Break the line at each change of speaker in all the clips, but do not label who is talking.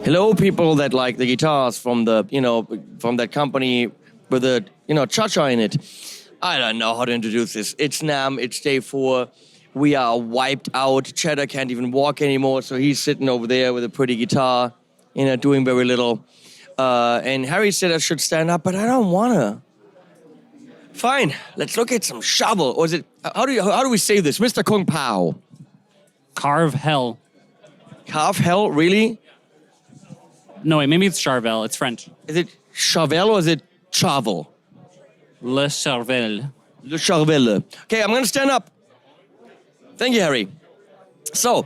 Hello, people that like the guitars from the, from that company with the, cha-cha in it. I don't know how to introduce this. It's Namm, it's day 4. We are wiped out. Cheddar can't even walk anymore, so he's sitting over there with a pretty guitar, doing very little. And Harry said I should stand up, but I don't wanna. Fine, let's look at some Charvel. Or is it, how do we say this? Mr. Kung Pao.
Carve Hell.
Carve Hell, really?
No, wait, maybe it's Charvel. It's French.
Is it Charvel or is it Charvel?
Le Charvel.
Le Charvel. Okay, I'm gonna stand up. Thank you, Harry. So,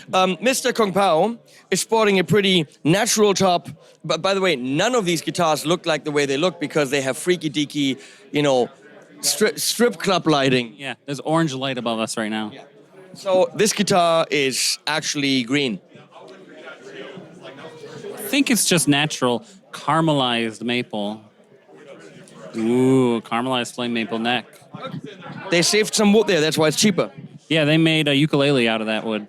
Mr. Kung Pao is sporting a pretty natural top. But by the way, none of these guitars look like the way they look because they have freaky deaky, strip club lighting.
Yeah, there's orange light above us right now.
Yeah. So this guitar is actually green.
I think it's just natural caramelized maple. Ooh, caramelized flame maple neck.
They saved some wood there, that's why it's cheaper.
Yeah, they made a ukulele out of that wood.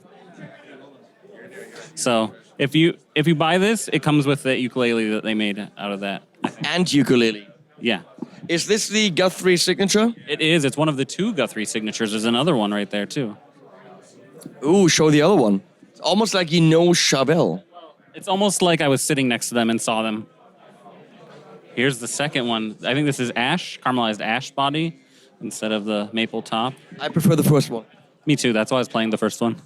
So if you buy this, it comes with the ukulele that they made out of that.
And ukulele.
Yeah.
Is this the Guthrie signature?
It is. It's one of the 2 Guthrie signatures. There's another one right there, too.
Ooh, show the other one. It's almost like Charvel.
It's almost like I was sitting next to them and saw them. Here's the second one. I think this is ash, caramelized ash body instead of the maple top.
I prefer the first one.
Me too. That's why I was playing the first one.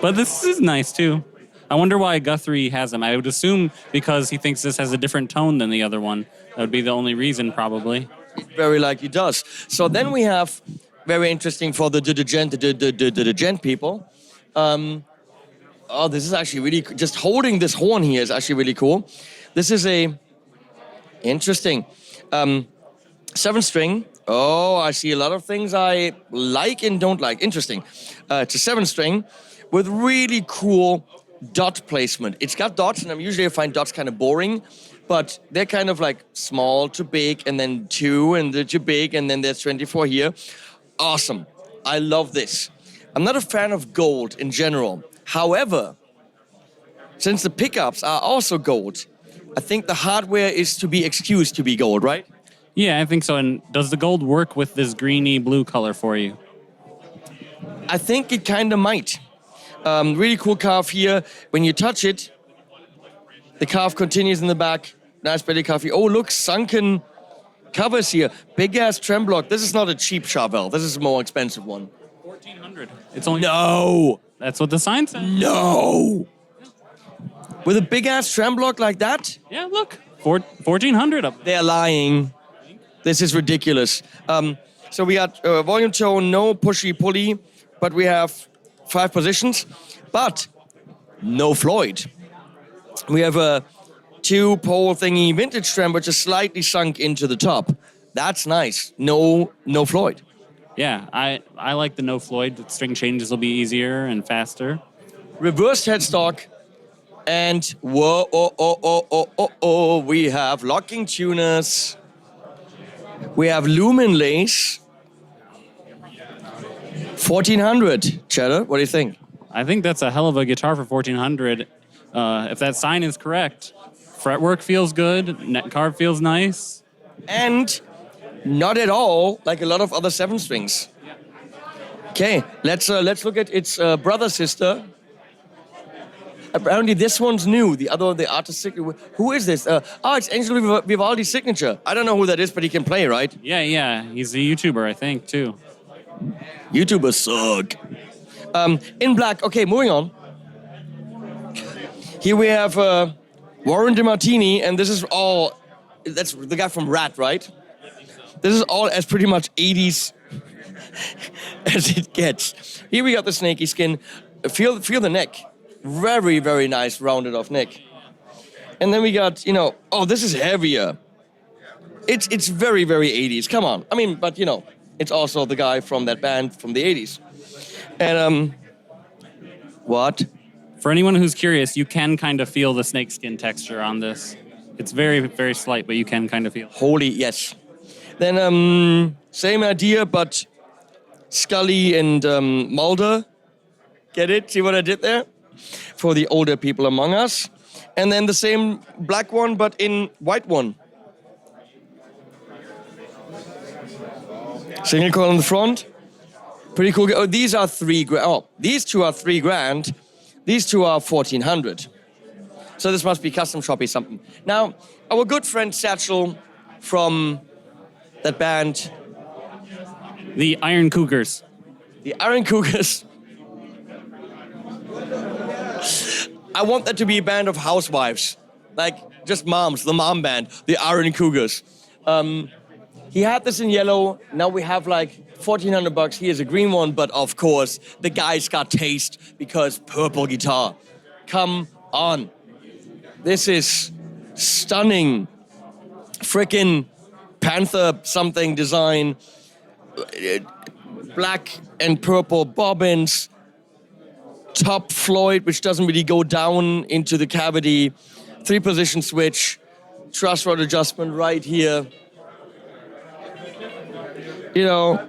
But this is nice, too. I wonder why Guthrie has them. I would assume because he thinks this has a different tone than the other one. That would be the only reason, probably.
It very likely does. So then we have, very interesting for the gent people. Oh, this is actually really, just holding this horn here is actually really cool. This is interesting. 7-string. Oh, I see a lot of things I like and don't like. Interesting. It's a 7-string with really cool dot placement. It's got dots, and usually I find dots kind of boring, but they're kind of like small to big, and then 2, and then to big, and then there's 24 here. Awesome. I love this. I'm not a fan of gold in general. However, since the pickups are also gold, I think the hardware is to be excused to be gold, right?
Yeah, I think so. And does the gold work with this greeny blue color for you?
I think it kind of might. Really cool carve here. When you touch it, the carve continues in the back. Nice belly carve here. Oh, look, sunken covers here. Big-ass trem block. This is not a cheap Charvel. This is a more expensive one.
$1,400. It's only...
No!
That's what the sign says.
No! With a big-ass trem block like that?
Yeah, look. $1,400 up.
They're lying. This is ridiculous. So we got volume tone, no pushy-pulley, but we have 5 positions, but no Floyd. We have a 2-pole thingy vintage trem, which is slightly sunk into the top. That's nice. No Floyd.
Yeah, I like the no Floyd. The string changes will be easier and faster.
Reversed headstock. And whoa, we have locking tuners. We have lumen lace. 1,400. Cheddar, what do you think?
I think that's a hell of a guitar for 1,400. If that sign is correct, fretwork feels good, neck carve feels nice.
And not at all like a lot of other 7-strings. Okay, let's look at its brother sister. Apparently this one's new. The other, the artist signature. Who is this? It's Angelo Vivaldi's signature. I don't know who that is, but he can play, right?
Yeah. He's a YouTuber, I think, too.
YouTubers suck. In black. Okay, moving on. Here we have Warren DeMartini, and this is all... That's the guy from Rat, right? This is all as pretty much 80s as it gets. Here we got the snaky skin. Feel the neck. Very, very nice rounded off neck. And then we got, oh, this is heavier. It's very, very 80s. Come on. I mean, but, it's also the guy from that band from the 80s. And, what?
For anyone who's curious, you can kind of feel the snakeskin texture on this. It's very, very slight, but you can kind of feel it.
Holy, yes. Then, same idea, but Scully and Mulder. Get it? See what I did there? for the older people among us. And then the same black one, but in white one. Single coil on the front. Pretty cool. Oh, these are $3,000. Oh, these two are $3,000. These two are 1,400. So this must be custom shoppy something. Now, our good friend Satchel from that band,
The Iron Cougars.
the Iron Cougars. I want that to be a band of housewives, like just moms, the mom band, the Iron Cougars. He had this in yellow. Now we have like $1,400. He has a green one, but of course the guy's got taste because purple guitar. Come on. This is stunning. Frickin' Panther something design. Black and purple bobbins. Top Floyd, which doesn't really go down into the cavity. 3-position switch. Truss rod adjustment right here. You know,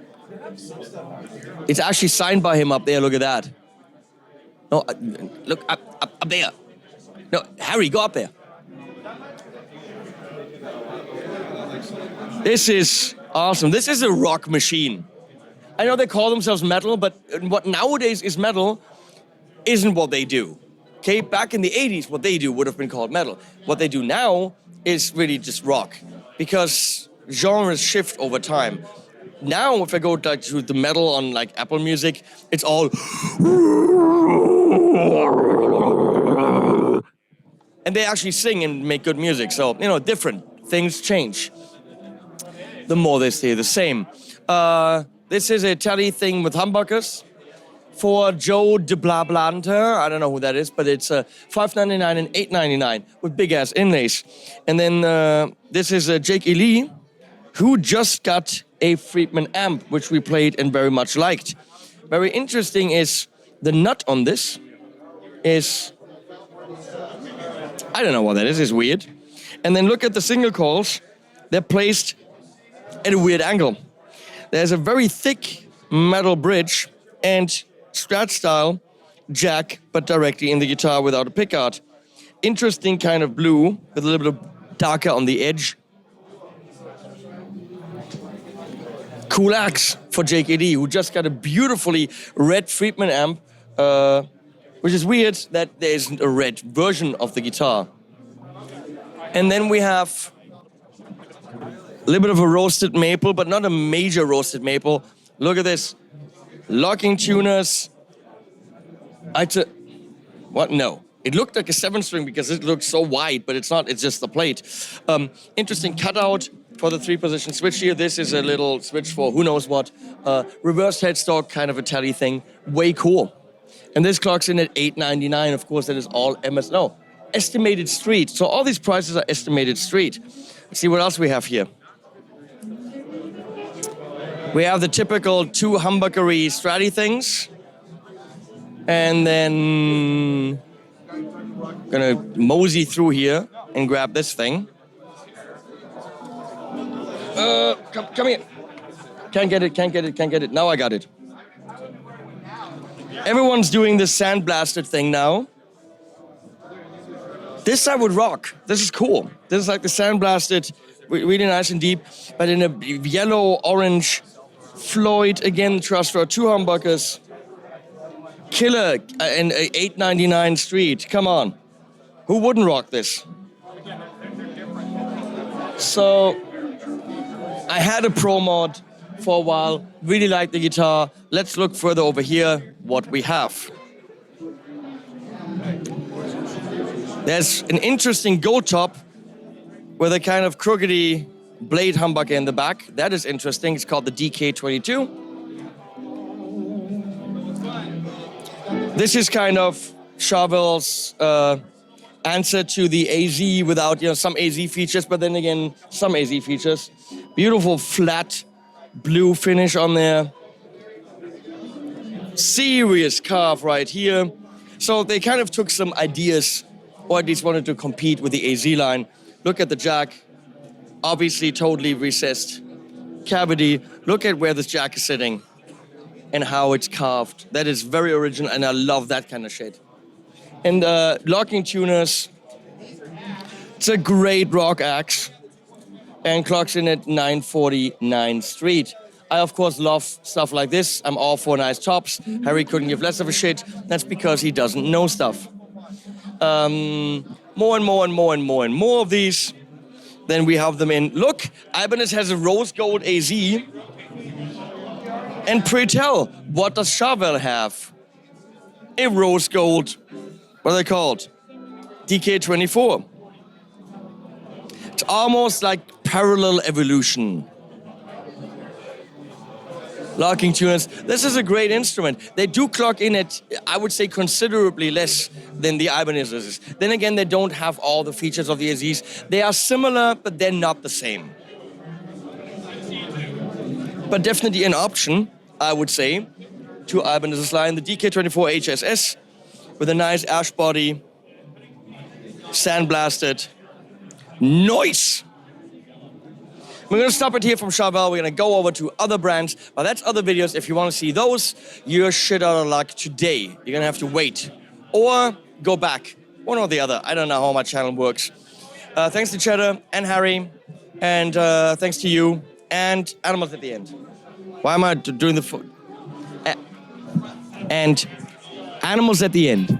it's actually signed by him up there. Look at that. No, look up there. No, Harry, go up there. This is awesome. This is a rock machine. I know they call themselves metal, but what nowadays is metal isn't what they do. Okay, back in the 80s, what they do would have been called metal. What they do now is really just rock, because genres shift over time. Now, if I go like, to the metal on like Apple Music, it's all and they actually sing and make good music. So, you know, different things change. The more they stay the same. This is a tally thing with humbuckers for Joe de Blablante. I don't know who that is, but it's $5.99 and $8.99 with big ass inlays. And then this is Jake Ely, who just got a Friedman amp, which we played and very much liked. Very interesting is the nut on this is, I don't know what that is, it's weird. And then look at the single coils. They're placed at a weird angle. There's a very thick metal bridge and Strat style jack, but directly in the guitar without a pickguard. Interesting kind of blue with a little bit of darker on the edge. Cool axe for Jake AD, who just got a beautifully red Friedman amp, which is weird that there isn't a red version of the guitar. And then we have a little bit of a roasted maple, but not a major roasted maple. Look at this. Locking tuners. What? No. It looked like a 7-string because it looks so wide, but it's not. It's just the plate. Interesting cutout for the 3-position switch here. This is a little switch for who knows what. Reverse headstock, kind of a tally thing. Way cool. And this clocks in at $8.99. Of course, that is all estimated street. So all these prices are estimated street. Let's see what else we have here. We have the typical 2 humbuckery Stratty things. And then gonna mosey through here and grab this thing. Come here. Can't get it. Now I got it. Everyone's doing this sandblasted thing now. This I would rock. This is cool. This is like the sandblasted, really nice and deep, but in a yellow, orange Floyd, again, truss rod, 2 humbuckers. Killer, and $8.99 street. Come on. Who wouldn't rock this? So, I had a Pro Mod for a while, really liked the guitar. Let's look further over here, what we have. There's an interesting Go top with a kind of crookedy blade humbucker in the back. That is interesting. It's called the DK22. This is kind of Charvel's answer to the AZ without, some AZ features, but then again, some AZ features. Beautiful flat blue finish on there. Serious carve right here. So they kind of took some ideas, or at least wanted to compete with the AZ line. Look at the jack. Obviously totally recessed cavity. Look at where this jack is sitting and how it's carved. That is very original, and I love that kind of shit. And locking tuners, it's a great rock axe and clocks in at 949 Street. I, of course, love stuff like this. I'm all for nice tops. Harry couldn't give less of a shit. That's because he doesn't know stuff. More and more and more and more and more of these. Then we have them in. Look, Ibanez has a rose gold AZ. And pray tell, what does Charvel have? A rose gold, what are they called? DK24. It's almost like parallel evolution. Locking tuners. This is a great instrument. They do clock in at, I would say, considerably less than the Ibanez's. Then again, they don't have all the features of the AZs. They are similar, but they're not the same. But definitely an option, I would say, to Ibanez's line. The DK24 HSS with a nice ash body, sandblasted. Nice! We're going to stop it here from Charvel. We're going to go over to other brands. But that's other videos. If you want to see those, you're shit out of luck today. You're going to have to wait. Or go back. One or the other. I don't know how my channel works. Thanks to Cheddar and Harry. And thanks to you. And Animals at the end. Why am I doing the... and Animals at the end.